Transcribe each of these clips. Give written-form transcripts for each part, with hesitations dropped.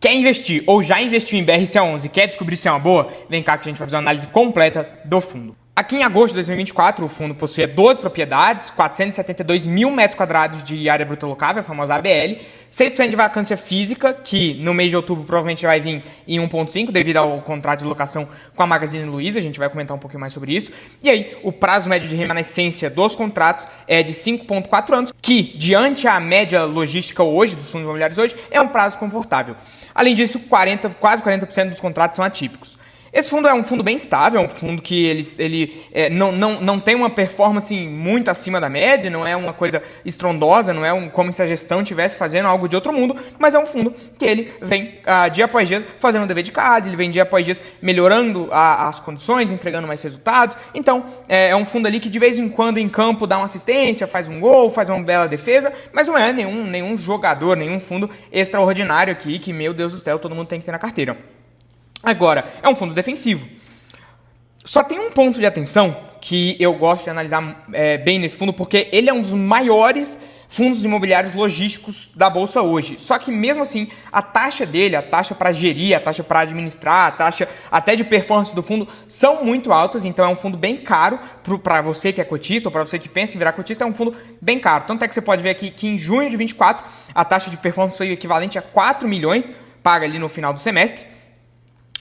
Quer investir ou já investiu em BRCA11 e quer descobrir se é uma boa? Vem cá que a gente vai fazer uma análise completa do fundo. Aqui em agosto de 2024, o fundo possuía 12 propriedades, 472 mil metros quadrados de área bruta locável, a famosa ABL, 6% de vacância física, que no mês de outubro provavelmente vai vir em 1,5 devido ao contrato de locação com a Magazine Luiza, a gente vai comentar um pouquinho mais sobre isso. E aí, o prazo médio de remanescência dos contratos é de 5,4 anos, que, diante a média logística hoje, dos fundos imobiliários hoje, é um prazo confortável. Além disso, quase 40% dos contratos são atípicos. Esse fundo é um fundo bem estável, é um fundo que ele não tem uma performance muito acima da média, não é uma coisa estrondosa, não é como se a gestão estivesse fazendo algo de outro mundo, mas é um fundo que ele vem dia após dia fazendo o dever de casa, ele vem dia após dia melhorando as condições, entregando mais resultados. Então, é um fundo ali que de vez em quando em campo dá uma assistência, faz um gol, faz uma bela defesa, mas não é nenhum jogador, nenhum fundo extraordinário aqui que, meu Deus do céu, todo mundo tem que ter na carteira. Agora, é um fundo defensivo. Só tem um ponto de atenção que eu gosto de analisar bem nesse fundo, porque ele é um dos maiores fundos imobiliários logísticos da Bolsa hoje. Só que mesmo assim, a taxa dele, a taxa para gerir, a taxa para administrar, a taxa até de performance do fundo são muito altas, então é um fundo bem caro para você que é cotista ou para você que pensa em virar cotista, é um fundo bem caro. Tanto é que você pode ver aqui que em junho de 24 a taxa de performance foi equivalente a 4 milhões, paga ali no final do semestre.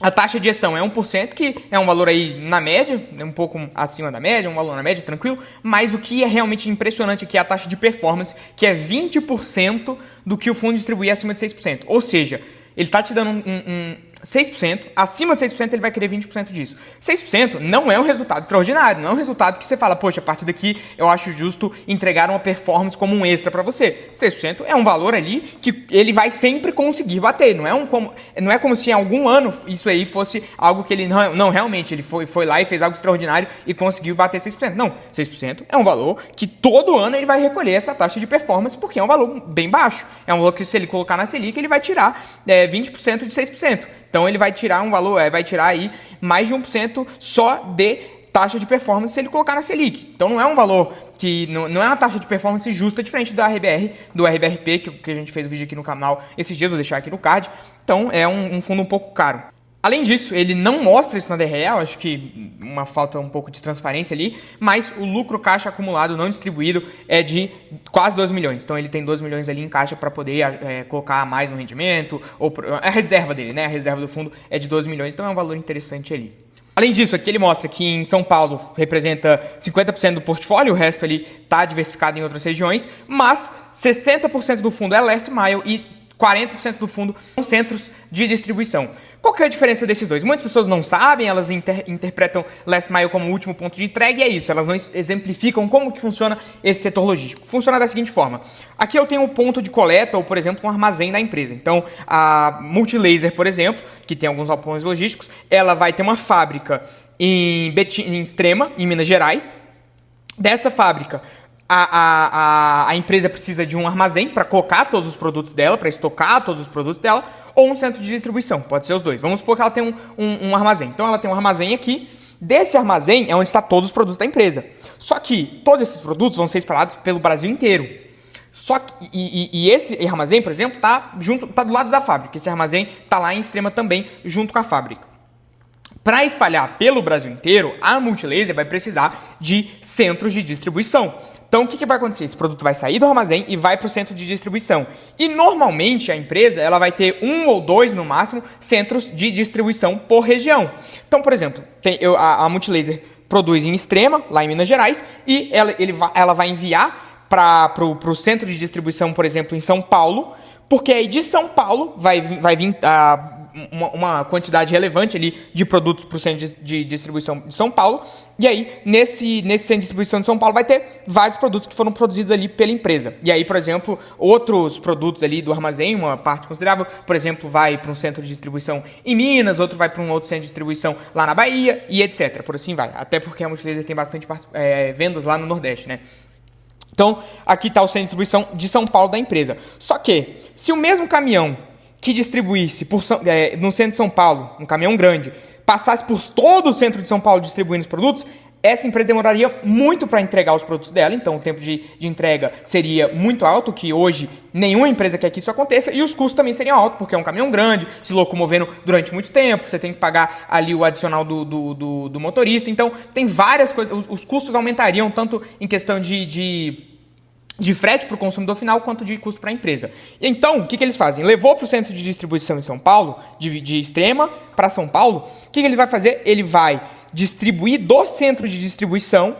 A taxa de gestão é 1%, que é um valor aí na média, um pouco acima da média, um valor na média, tranquilo, mas o que é realmente impressionante aqui é a taxa de performance, que é 20% do que o fundo distribuir acima de 6%. Ou seja, ele está te dando 6%, acima de 6% ele vai querer 20% disso. 6% não é um resultado extraordinário, não é um resultado que você fala, poxa, a partir daqui eu acho justo entregar uma performance como um extra para você. 6% é um valor ali que ele vai sempre conseguir bater, não é como se em algum ano isso aí fosse algo que ele não realmente, ele foi lá e fez algo extraordinário e conseguiu bater 6%. Não, 6% é um valor que todo ano ele vai recolher essa taxa de performance porque é um valor bem baixo. É um valor que se ele colocar na Selic ele vai tirar 20% de 6%. Então ele vai tirar um valor, vai tirar aí mais de 1% só de taxa de performance se ele colocar na Selic. Então não é um valor que não é uma taxa de performance justa, diferente do RBRP, que a gente fez o vídeo aqui no canal esses dias, vou deixar aqui no card. Então é um fundo um pouco caro. Além disso, ele não mostra isso na DRE, acho que uma falta um pouco de transparência ali, mas o lucro caixa acumulado não distribuído é de quase 12 milhões. Então ele tem 12 milhões ali em caixa para poder colocar mais no rendimento, ou a reserva dele, né? A reserva do fundo é de 12 milhões, então é um valor interessante ali. Além disso, aqui ele mostra que em São Paulo representa 50% do portfólio, o resto ali está diversificado em outras regiões, mas 60% do fundo é last mile e 40% do fundo são centros de distribuição. Qual que é a diferença desses dois? Muitas pessoas não sabem, elas interpretam last mile como o último ponto de entrega e é isso, elas não exemplificam como que funciona esse setor logístico. Funciona da seguinte forma, aqui eu tenho um ponto de coleta ou, por exemplo, um armazém da empresa. Então, a Multilaser, por exemplo, que tem alguns galpões logísticos, ela vai ter uma fábrica em Extrema, em Minas Gerais. Dessa fábrica, a empresa precisa de um armazém para colocar todos os produtos dela, para estocar todos os produtos dela, ou um centro de distribuição, pode ser os dois. Vamos supor que ela tem um armazém. Então ela tem um armazém aqui, desse armazém é onde está todos os produtos da empresa. Só que todos esses produtos vão ser espalhados pelo Brasil inteiro. Só que, e esse armazém, por exemplo, tá do lado da fábrica. Esse armazém está lá em Extrema também, junto com a fábrica. Para espalhar pelo Brasil inteiro, a Multilaser vai precisar de centros de distribuição. Então, o que vai acontecer? Esse produto vai sair do armazém e vai para o centro de distribuição. E, normalmente, a empresa ela vai ter 1 ou 2, no máximo, centros de distribuição por região. Então, por exemplo, a Multilaser produz em Extrema, lá em Minas Gerais, e ela vai enviar para o centro de distribuição, por exemplo, em São Paulo, porque aí de São Paulo vai vir uma quantidade relevante ali de produtos para o centro de distribuição de São Paulo, e aí nesse centro de distribuição de São Paulo vai ter vários produtos que foram produzidos ali pela empresa. E aí, por exemplo, outros produtos ali do armazém, uma parte considerável, por exemplo, vai para um centro de distribuição em Minas, outro vai para um outro centro de distribuição lá na Bahia, e etc. Por assim vai. Até porque a Multilaser tem bastante vendas lá no Nordeste, né? Então, aqui está o centro de distribuição de São Paulo da empresa. Só que, se o mesmo caminhão que distribuísse no centro de São Paulo, um caminhão grande, passasse por todo o centro de São Paulo distribuindo os produtos, essa empresa demoraria muito para entregar os produtos dela, então o tempo de entrega seria muito alto, que hoje nenhuma empresa quer que isso aconteça, e os custos também seriam altos, porque é um caminhão grande, se locomovendo durante muito tempo, você tem que pagar ali o adicional do motorista, então tem várias coisas, os custos aumentariam tanto em questão de frete para o consumidor final, quanto de custo para a empresa. Então, o que eles fazem? Levou para o centro de distribuição em São Paulo, de Extrema para São Paulo, o que ele vai fazer? Ele vai distribuir do centro de distribuição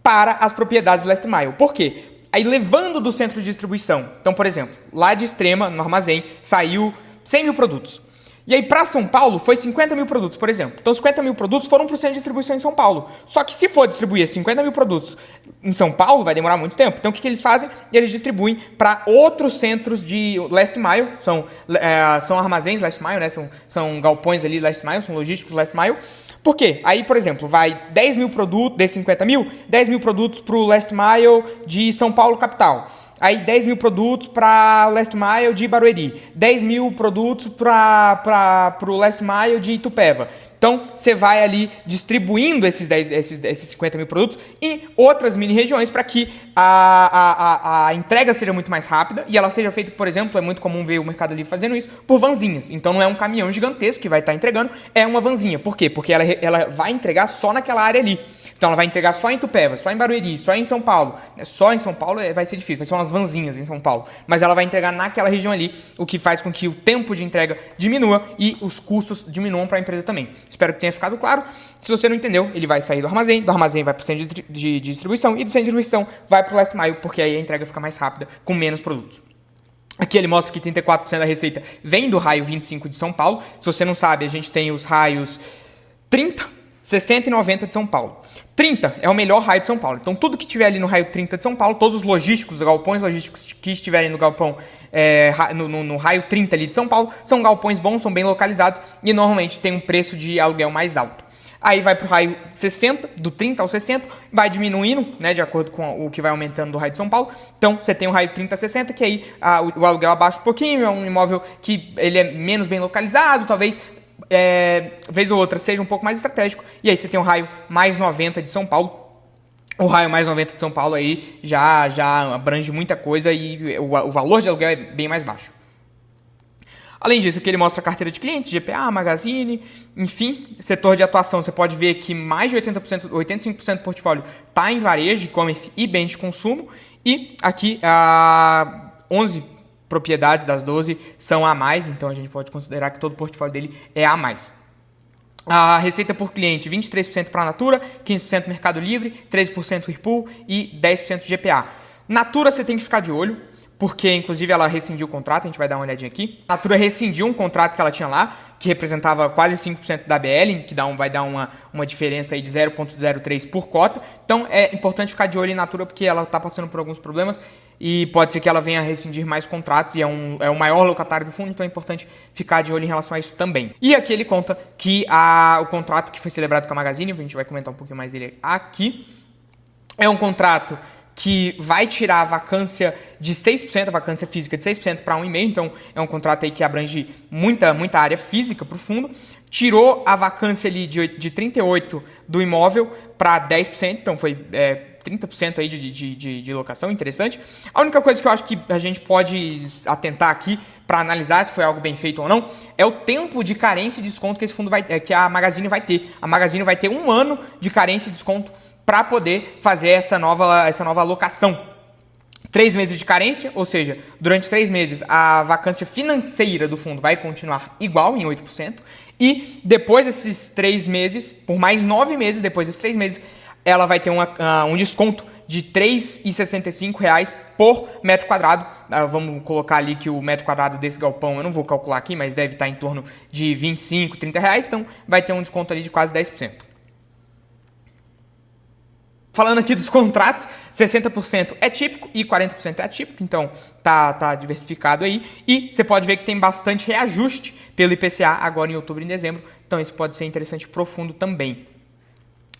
para as propriedades last mile. Por quê? Aí, levando do centro de distribuição, então, por exemplo, lá de Extrema, no armazém, saiu 100 mil produtos. E aí, para São Paulo, foi 50 mil produtos, por exemplo. Então, 50 mil produtos foram para o centro de distribuição em São Paulo. Só que se for distribuir 50 mil produtos em São Paulo, vai demorar muito tempo. Então, o que eles fazem? Eles distribuem para outros centros de last mile. São armazéns last mile, né? São galpões ali last mile, são logísticos last mile. Por quê? Aí, por exemplo, vai 10 mil produtos, desses 50 mil, 10 mil produtos para o last mile de São Paulo, capital. Aí 10 mil produtos para o last mile de Barueri, 10 mil produtos para o last mile de Itupeva. Então, você vai ali distribuindo esses 50 mil produtos em outras mini-regiões para que a entrega seja muito mais rápida e ela seja feita, por exemplo, é muito comum ver o Mercado Livre fazendo isso, por vanzinhas. Então, não é um caminhão gigantesco que vai estar entregando, é uma vanzinha. Por quê? Porque ela vai entregar só naquela área ali. Então, ela vai entregar só em Itupeva, só em Barueri, só em São Paulo. Só em São Paulo vai ser difícil, vai ser umas vanzinhas em São Paulo. Mas ela vai entregar naquela região ali, o que faz com que o tempo de entrega diminua e os custos diminuam para a empresa também. Espero que tenha ficado claro. Se você não entendeu, ele vai sair do armazém vai para o centro de distribuição e do centro de distribuição vai para o last mile, porque aí a entrega fica mais rápida com menos produtos. Aqui ele mostra que 34% da receita vem do raio 25 de São Paulo. Se você não sabe, a gente tem os raios 30, 60 e 90 de São Paulo. 30 é o melhor raio de São Paulo. Então, tudo que tiver ali no raio 30 de São Paulo, todos os logísticos, os galpões logísticos que estiverem no galpão, no raio 30 ali de São Paulo, são galpões bons, são bem localizados e normalmente tem um preço de aluguel mais alto. Aí vai para o raio 60, do 30 ao 60, vai diminuindo, né, de acordo com o que vai aumentando do raio de São Paulo. Então, você tem o raio 30 a 60, que aí o aluguel abaixa um pouquinho, é um imóvel que ele é menos bem localizado, talvez vez ou outra seja um pouco mais estratégico, e aí você tem o raio mais 90 de São Paulo. O raio mais 90 de São Paulo aí já abrange muita coisa e o valor de aluguel é bem mais baixo. Além disso, aqui ele mostra a carteira de clientes, GPA, Magazine, enfim, setor de atuação. Você pode ver que mais de 85% do portfólio está em varejo, e-commerce e bens de consumo, e aqui 11 propriedades das 12 são a mais, então a gente pode considerar que todo o portfólio dele é a mais. A receita por cliente, 23% para a Natura, 15% Mercado Livre, 13% Whirlpool e 10% GPA. Natura você tem que ficar de olho, porque inclusive ela rescindiu o contrato, a gente vai dar uma olhadinha aqui. A Natura rescindiu um contrato que ela tinha lá, que representava quase 5% da BL, que vai dar uma diferença aí de 0,03 por cota. Então é importante ficar de olho em Natura, porque ela está passando por alguns problemas e pode ser que ela venha a rescindir mais contratos e é o maior locatário do fundo, então é importante ficar de olho em relação a isso também. E aqui ele conta que o contrato que foi celebrado com a Magazine, a gente vai comentar um pouquinho mais dele aqui, é um contrato que vai tirar a vacância de 6%, a vacância física de 6% para 1,5%, então é um contrato aí que abrange muita área física para o fundo, tirou a vacância ali de 38% do imóvel para 10%, então foi 30% aí de locação, interessante. A única coisa que eu acho que a gente pode atentar aqui para analisar se foi algo bem feito ou não, é o tempo de carência e desconto que esse fundo que a Magazine vai ter. A Magazine vai ter 1 ano de carência e desconto para poder fazer essa nova alocação. 3 meses de carência, ou seja, durante 3 meses a vacância financeira do fundo vai continuar igual, em 8%, e depois desses 3 meses, por mais 9 meses, depois desses 3 meses, ela vai ter um desconto de R$ 3,65 por metro quadrado. Vamos colocar ali que o metro quadrado desse galpão, eu não vou calcular aqui, mas deve estar em torno de R$ 25, R$ 30, então vai ter um desconto ali de quase 10%. Falando aqui dos contratos, 60% é típico e 40% é atípico, então tá diversificado aí. E você pode ver que tem bastante reajuste pelo IPCA agora em outubro e em dezembro, então isso pode ser interessante e profundo também.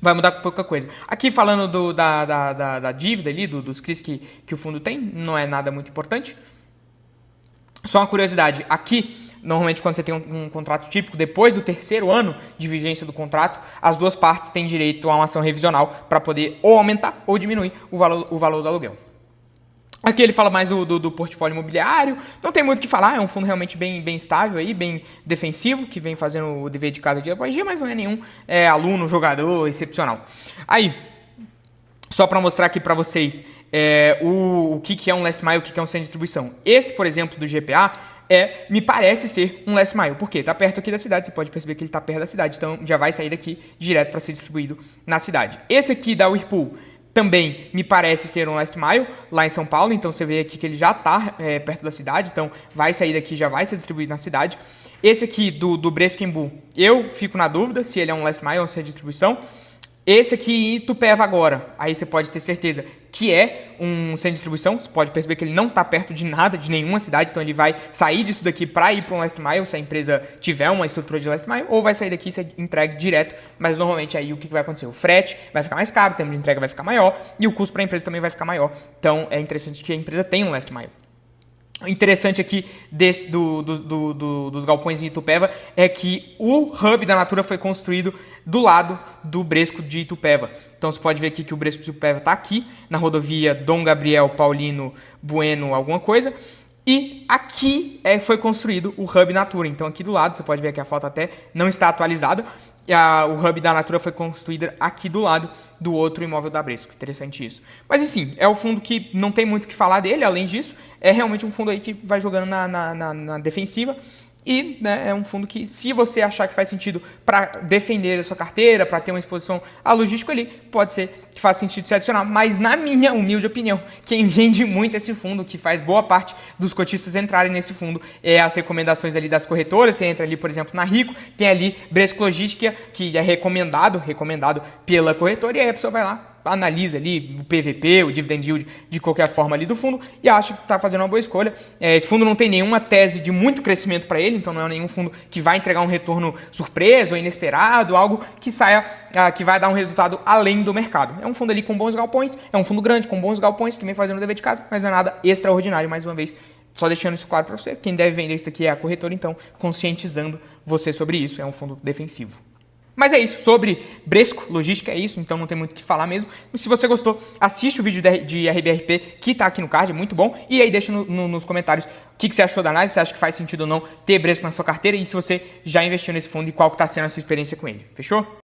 Vai mudar pouca coisa. Aqui falando da dívida ali, dos CRIs que o fundo tem, não é nada muito importante. Só uma curiosidade, aqui Normalmente, quando você tem um contrato típico, depois do terceiro ano de vigência do contrato, as duas partes têm direito a uma ação revisional para poder ou aumentar ou diminuir o valor do aluguel. Aqui ele fala mais do portfólio imobiliário, não tem muito o que falar, é um fundo realmente bem estável, aí, bem defensivo, que vem fazendo o dever de casa dia após dia, mas não é nenhum aluno, jogador excepcional. Aí, só para mostrar aqui para vocês o que é um last mile, o que é um centro de distribuição. Esse, por exemplo, do GPA, me parece ser um last mile, porque está perto aqui da cidade, você pode perceber que ele está perto da cidade, então já vai sair daqui direto para ser distribuído na cidade. Esse aqui da Whirlpool também me parece ser um last mile, lá em São Paulo, então você vê aqui que ele já está perto da cidade, então vai sair daqui, já vai ser distribuído na cidade. Esse aqui do Bresco Embu, eu fico na dúvida se ele é um last mile ou se é distribuição. Esse aqui em Itupeva agora, aí você pode ter certeza que é um centro de distribuição, você pode perceber que ele não está perto de nada, de nenhuma cidade, então ele vai sair disso daqui para ir para um last mile, se a empresa tiver uma estrutura de last mile, ou vai sair daqui e ser entregue direto, mas normalmente aí o que vai acontecer? O frete vai ficar mais caro, o tempo de entrega vai ficar maior, e o custo para a empresa também vai ficar maior, então é interessante que a empresa tenha um last mile. O interessante aqui dos galpões em Itupeva é que o hub da Natura foi construído do lado do Bresco de Itupeva. Então você pode ver aqui que o Bresco de Itupeva está aqui, na rodovia Dom Gabriel Paulino Bueno alguma coisa. E aqui foi construído o hub Natura. Então aqui do lado, você pode ver que a foto até não está atualizada. O hub da Natura foi construído aqui do lado do outro imóvel da Bresco. Interessante isso. Mas enfim, é um fundo que não tem muito o que falar dele. Além disso, é realmente um fundo aí que vai jogando na defensiva. E é um fundo que, se você achar que faz sentido para defender a sua carteira, para ter uma exposição a logístico ali, pode ser que faça sentido se adicionar. Mas, na minha humilde opinião, quem vende muito esse fundo, que faz boa parte dos cotistas entrarem nesse fundo, é as recomendações ali das corretoras. Você entra ali, por exemplo, na Rico, tem ali Bresco Logística, que é recomendado pela corretora, e aí a pessoa vai lá, analisa ali o PVP, o dividend yield de qualquer forma ali do fundo e acha que está fazendo uma boa escolha. Esse fundo não tem nenhuma tese de muito crescimento para ele, então não é nenhum fundo que vai entregar um retorno surpresa ou inesperado, algo que que vai dar um resultado além do mercado. É um fundo ali com bons galpões, é um fundo grande com bons galpões que vem fazendo o dever de casa, mas não é nada extraordinário, mais uma vez. Só deixando isso claro para você, quem deve vender isso aqui é a corretora, então conscientizando você sobre isso, é um fundo defensivo. Mas é isso, sobre Bresco Logística é isso, então não tem muito o que falar mesmo. Se você gostou, assiste o vídeo de RBRP que está aqui no card, é muito bom. E aí deixa nos comentários o que você achou da análise, se acha que faz sentido ou não ter Bresco na sua carteira e se você já investiu nesse fundo e qual está sendo a sua experiência com ele. Fechou?